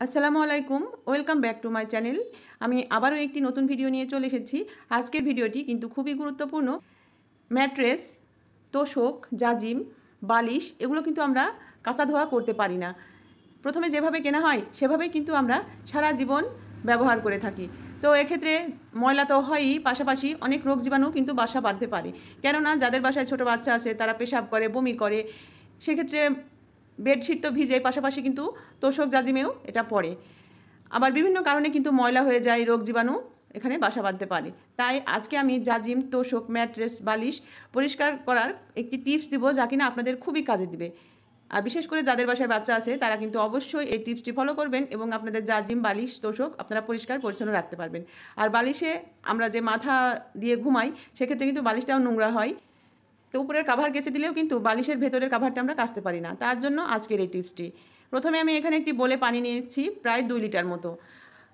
আসসালামু আলাইকুম, welcome back to my channel. আমি আবারও একটি নতুন ভিডিও নিয়ে চলে এসেছি। আজকের ভিডিওটি কিন্তু খুবই গুরুত্বপূর্ণ। ম্যাট্রেস, তোশক, জাজিম, বালিশ এগুলো কিন্তু আমরা কাচা ধোয়া করতে পারি না। প্রথমে যেভাবে কেনা হয় সেভাবেই কিন্তু আমরা সারা জীবন ব্যবহার করে থাকি। তো এক্ষেত্রে ময়লা তো হয়ই, পাশাপাশি অনেক রোগ জীবাণু কিন্তু বাসা বাঁধতে পারে। কেননা যাদের বাসায় ছোট বাচ্চা আছে তারা পেশাব করে, বমি করে, সেক্ষেত্রে বেডশিট তো ভিজে, পাশাপাশি কিন্তু তোশক জাজিমেও এটা পড়ে। আবার বিভিন্ন কারণে কিন্তু ময়লা হয়ে যায়, রোগ জীবাণু এখানে বাসা বাঁধতে পারে। তাই আজকে আমি জাজিম, তোশক, ম্যাট্রেস, বালিশ পরিষ্কার করার একটি টিপস দিব, যা কিনা আপনাদের খুবই কাজে দিবে। আর বিশেষ করে যাদের বাসায় বাচ্চা আছে তারা কিন্তু অবশ্যই এই টিপসটি ফলো করবেন এবং আপনাদের জাজিম, বালিশ, তোশক আপনারা পরিষ্কার পরিচ্ছন্ন রাখতে পারবেন। আর বালিশে আমরা যে মাথা দিয়ে ঘুমাই সেক্ষেত্রে কিন্তু বালিশটাও নোংরা হয়। তো উপরের কাভার কেচে দিলেও কিন্তু বালিশের ভেতরের কাভারটা আমরা কাচতে পারি না। তার জন্য আজকের এই টিপসটি। প্রথমে আমি এখানে একটি বোলে পানি নিয়েছি, প্রায় 2 লিটার মতো।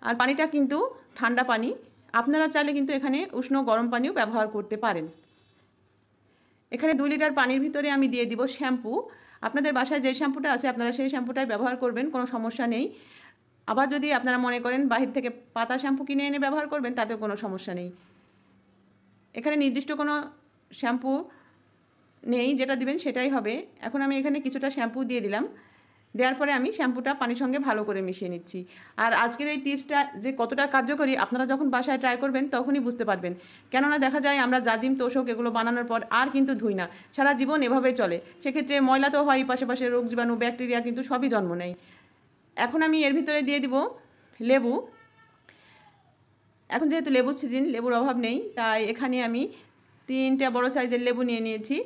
আর পানিটা কিন্তু ঠান্ডা পানি। আপনারা চাইলে কিন্তু এখানে উষ্ণ গরম পানিও ব্যবহার করতে পারেন। এখানে 2 লিটার পানির ভিতরে আমি দিয়ে দিব শ্যাম্পু। আপনাদের বাসায় যে শ্যাম্পুটা আছে আপনারা সেই শ্যাম্পুটাই ব্যবহার করবেন, কোনো সমস্যা নেই। আবার যদি আপনারা মনে করেন বাহির থেকে পাতা শ্যাম্পু কিনে এনে ব্যবহার করবেন, তাতেও কোনো সমস্যা নেই। এখানে নির্দিষ্ট কোনো শ্যাম্পু নেই, যেটা দিবেন সেটাই হবে। এখন আমি এখানে কিছুটা শ্যাম্পু দিয়ে দিলাম। দেওয়ার পরে আমি শ্যাম্পুটা পানির সঙ্গে ভালো করে মিশিয়ে নিচ্ছি। আর আজকের এই টিপসটা যে কতটা কার্যকরী আপনারা যখন বাসায় ট্রাই করবেন তখনই বুঝতে পারবেন। কেননা দেখা যায় আমরা জাজিম, তোশক এগুলো বানানোর পর আর কিন্তু ধুই না, সারা জীবন এভাবেই চলে। সেক্ষেত্রে ময়লা তো হয়, পাশাপাশি রোগ জীবাণু, ব্যাকটেরিয়া কিন্তু সবই জন্ম নেয়। এখন আমি এর ভিতরে দিয়ে দিব লেবু। এখন যেহেতু লেবুর সিজন, লেবুর অভাব নেই, তাই এখানে আমি 3টা বড় সাইজের লেবু নিয়ে নিয়েছি।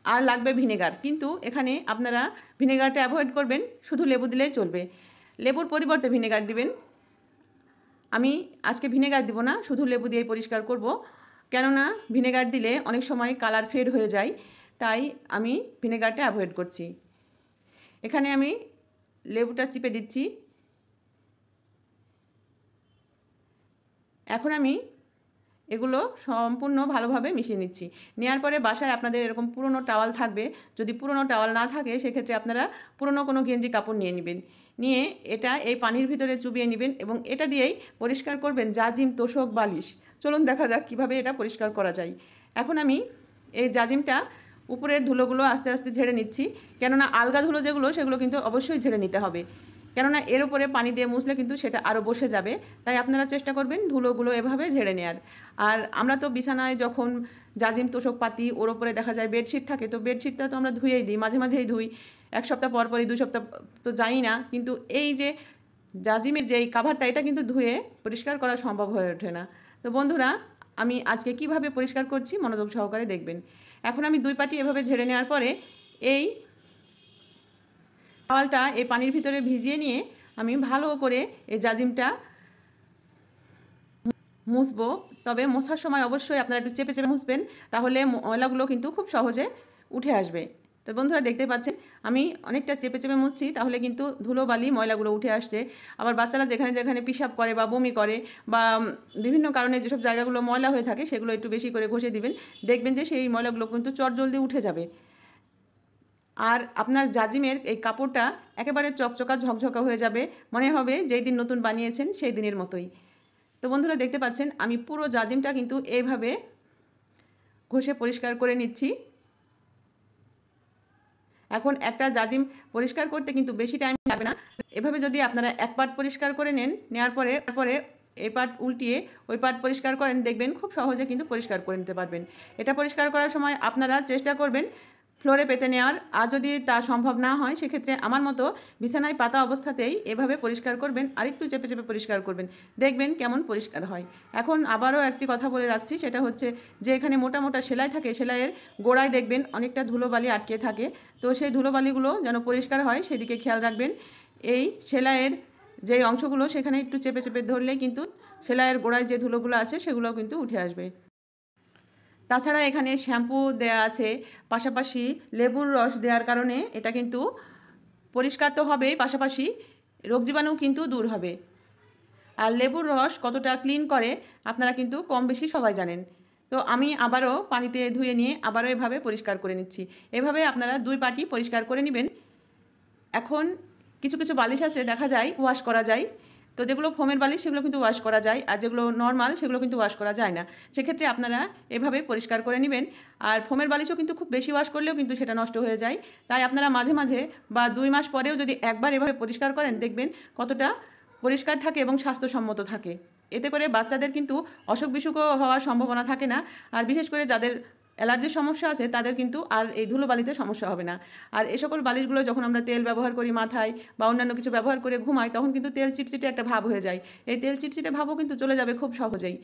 আর লাগবে ভিনেগার, কিন্তু এখানে আপনারা ভিনেগারটা অ্যাভয়েড করবেন, শুধু লেবু দিলেই চলবে। লেবুর পরিবর্তে ভিনেগার দিবেন। আমি আজকে ভিনেগার দিব না, শুধু লেবু দিয়েই পরিষ্কার করব। কেননা ভিনেগার দিলে অনেক সময় কালার ফেড হয়ে যায়, তাই আমি ভিনেগারটা অ্যাভয়েড করছি। এখানে আমি লেবুটা চিপে দিচ্ছি। এখন আমি এগুলো সম্পূর্ণ ভালোভাবে মিশিয়ে নিচ্ছি। নেওয়ার পরে বাসায় আপনাদের এরকম পুরনো টাওয়াল থাকবে। যদি পুরনো টাওয়াল না থাকে সেক্ষেত্রে আপনারা পুরনো কোনো গেঞ্জি কাপড় নিয়ে নেবেন। নিয়ে এটা এই পানির ভিতরে চুবিয়ে নেবেন এবং এটা দিয়েই পরিষ্কার করবেন জাজিম, তোশক, বালিশ। চলুন দেখা যাক কীভাবে এটা পরিষ্কার করা যায়। এখন আমি এই জাজিমটা উপরের ধুলোগুলো আস্তে আস্তে ঝেড়ে নিচ্ছি। কেননা আলগা ধুলো যেগুলো সেগুলো কিন্তু অবশ্যই ঝেড়ে নিতে হবে। কেননা এর উপরে পানি দিয়ে মুছলে কিন্তু সেটা আরও বসে যাবে। তাই আপনারা চেষ্টা করবেন ধুলোগুলো এভাবে ঝেড়ে নেওয়ার। আর আমরা তো বিছানায় যখন জাজিম, তোশক পাতি, ওর ওপরে দেখা যায় বেডশিট থাকে, তো বেডশিটটা তো আমরা ধুয়েই দিই, মাঝে মাঝেই ধুই। 1 সপ্তাহ পর পরই, 2 সপ্তাহ তো যাই না, কিন্তু এই যে জাজিমের যেই কাভারটা এটা কিন্তু ধুয়ে পরিষ্কার করা সম্ভব হয়ে ওঠে না। তো বন্ধুরা, আমি আজকে কিভাবে পরিষ্কার করছি মনোযোগ সহকারে দেখবেন। এখন আমি 2 পাটি এভাবে ঝেড়ে নেওয়ার পরে এই টাওয়ালটা এই পানির ভিতরে ভিজিয়ে নিয়ে আমি ভালো করে এই জাজিমটা মুছবো। তবে মোছার সময় অবশ্যই আপনারা একটু চেপে চেপে মুছবেন, তাহলে ময়লাগুলো কিন্তু খুব সহজে উঠে আসবে। তো বন্ধুরা দেখতে পাচ্ছেন আমি অনেকটা চেপে চেপে মুছছি, তাহলে কিন্তু ধুলোবালি ময়লাগুলো উঠে আসছে। আবার বাচ্চারা যেখানে যেখানে পেশাব করে বা বমি করে বা বিভিন্ন কারণে যেসব জায়গাগুলো ময়লা হয়ে থাকে সেগুলো একটু বেশি করে ঘষে দিবেন। দেখবেন যে সেই ময়লাগুলো কিন্তু চটজলদি উঠে যাবে। আর আপনার জাজিমের এই কাপড়টা একেবারে চকচকা ঝকঝকা হয়ে যাবে, মনে হবে যেই দিন নতুন বানিয়েছেন সেই দিনের মতোই। তো বন্ধুরা দেখতে পাচ্ছেন আমি পুরো জাজিমটা কিন্তু এইভাবে ঘষে পরিষ্কার করে নিচ্ছি। এখন একটা জাজিম পরিষ্কার করতে কিন্তু বেশি টাইম লাগবে না। এভাবে যদি আপনারা এক পার্ট পরিষ্কার করে নেওয়ার পরে এই পার্ট উল্টিয়ে ওই পার্ট পরিষ্কার করেন, দেখবেন খুব সহজে কিন্তু পরিষ্কার করে নিতে পারবেন। এটা পরিষ্কার করার সময় আপনারা চেষ্টা করবেন ফ্লোরে পেতে নেওয়ার। আর যদি তা সম্ভব না হয় সেক্ষেত্রে আমার মতো বিছানায় পাতা অবস্থাতেই এভাবে পরিষ্কার করবেন, আর একটু চেপে চেপে পরিষ্কার করবেন, দেখবেন কেমন পরিষ্কার হয়। এখন আবারও একটি কথা বলে রাখছি, সেটা হচ্ছে যে এখানে মোটা মোটা সেলাই থাকে, সেলাইয়ের গোড়ায় দেখবেন অনেকটা ধুলোবালি আটকে থাকে। তো সেই ধুলোবালিগুলো যেন পরিষ্কার হয় সেদিকে খেয়াল রাখবেন। এই সেলাইয়ের যে অংশগুলো সেখানে একটু চেপে চেপে ধরলেই কিন্তু সেলাইয়ের গোড়ায় যে ধুলোগুলো আছে সেগুলোও কিন্তু উঠে আসবে। তাছাড়া এখানে শ্যাম্পু দেয়া আছে, পাশাপাশি লেবুর রস দেওয়ার কারণে এটা কিন্তু পরিষ্কার তো হবেই, পাশাপাশি রোগ জীবাণু কিন্তু দূর হবে। আর লেবুর রস কতটা ক্লিন করে আপনারা কিন্তু কম বেশি সবাই জানেন। তো আমি আবারও পানিতে ধুয়ে নিয়ে আবারও এভাবে পরিষ্কার করে নিচ্ছি। এভাবে আপনারা 2 পাটি পরিষ্কার করে নেবেন। এখন কিছু কিছু বালিশ আছে দেখা যায় ওয়াশ করা যায়, তো যেগুলো ফোমের বালিশ সেগুলো কিন্তু ওয়াশ করা যায়, আর যেগুলো নর্মাল সেগুলো কিন্তু ওয়াশ করা যায় না। সেক্ষেত্রে আপনারা এভাবে পরিষ্কার করে নেবেন। আর ফোমের বালিশও কিন্তু খুব বেশি ওয়াশ করলেও কিন্তু সেটা নষ্ট হয়ে যায়। তাই আপনারা মাঝে মাঝে বা 2 মাস পরেও যদি একবার এভাবে পরিষ্কার করেন, দেখবেন কতটা পরিষ্কার থাকে এবং স্বাস্থ্যসম্মত থাকে। এতে করে বাচ্চাদের কিন্তু অসুখ বিসুখও হওয়ার সম্ভাবনা থাকে না। আর বিশেষ করে যাদের অ্যালার্জির সমস্যা আছে তাদের কিন্তু আর এই ধুলোবালিতে সমস্যা হবে না। আর এই সকল বালিশগুলো যখন আমরা তেল ব্যবহার করি মাথায় বা অন্যান্য কিছু ব্যবহার করে ঘুমাই, তখন কিন্তু তেল চিটচিটে একটা ভাব হয়ে যায়। এই তেল চিটচিটে ভাবও কিন্তু চলে যাবে খুব সহজেই।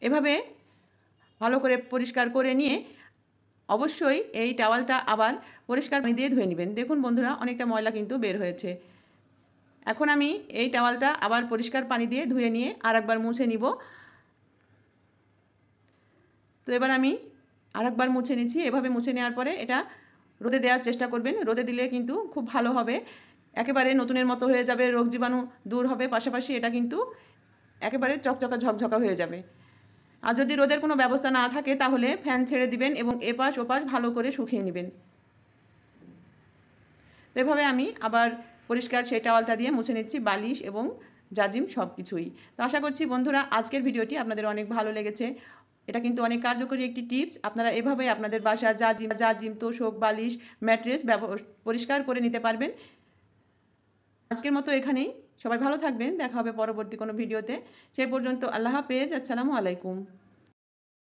এভাবে ভালো করে পরিষ্কার করে নিয়ে অবশ্যই এই টাওয়ালটা আবার পরিষ্কার পানি দিয়ে ধুয়ে নেবেন। দেখুন বন্ধুরা, অনেকটা ময়লা কিন্তু বের হয়েছে। এখন আমি এই টাওয়ালটা আবার পরিষ্কার পানি দিয়ে ধুয়ে নিয়ে আর একবার মুছে নিব। তো এবার আমি আরেকবার মুছে নিচ্ছি। এভাবে মুছে নেওয়ার পরে এটা রোদে দেওয়ার চেষ্টা করবেন। রোদে দিলে কিন্তু খুব ভালো হবে, একেবারে নতুনের মতো হয়ে যাবে, রোগ জীবাণু দূর হবে, পাশাপাশি এটা কিন্তু একেবারে চকচকা ঝকঝকা হয়ে যাবে। আর যদি রোদের কোনো ব্যবস্থা না থাকে তাহলে ফ্যান ছেড়ে দিবেন এবং এপাশ ওপাশ ভালো করে শুকিয়ে নেবেন। তো এভাবে আমি আবার পরিষ্কার সেই টাওয়ালটা দিয়ে মুছে নিচ্ছি বালিশ এবং জাজিম সব কিছুই। তো আশা করছি বন্ধুরা আজকের ভিডিওটি আপনাদের অনেক ভালো লেগেছে। এটা কিন্তু অনেক কার্যকরী একটি টিপস। আপনারা এভাবে আপনাদের বাসার জাজিম তোশক বালিশ ম্যাট্রেস পরিষ্কার করে নিতে পারবেন। আজকের মতো এখানেই। সবাই ভালো থাকবেন, দেখা হবে পরবর্তী কোনো ভিডিওতে। সেই পর্যন্ত আল্লাহ হাফেজ, আসসালামু আলাইকুম।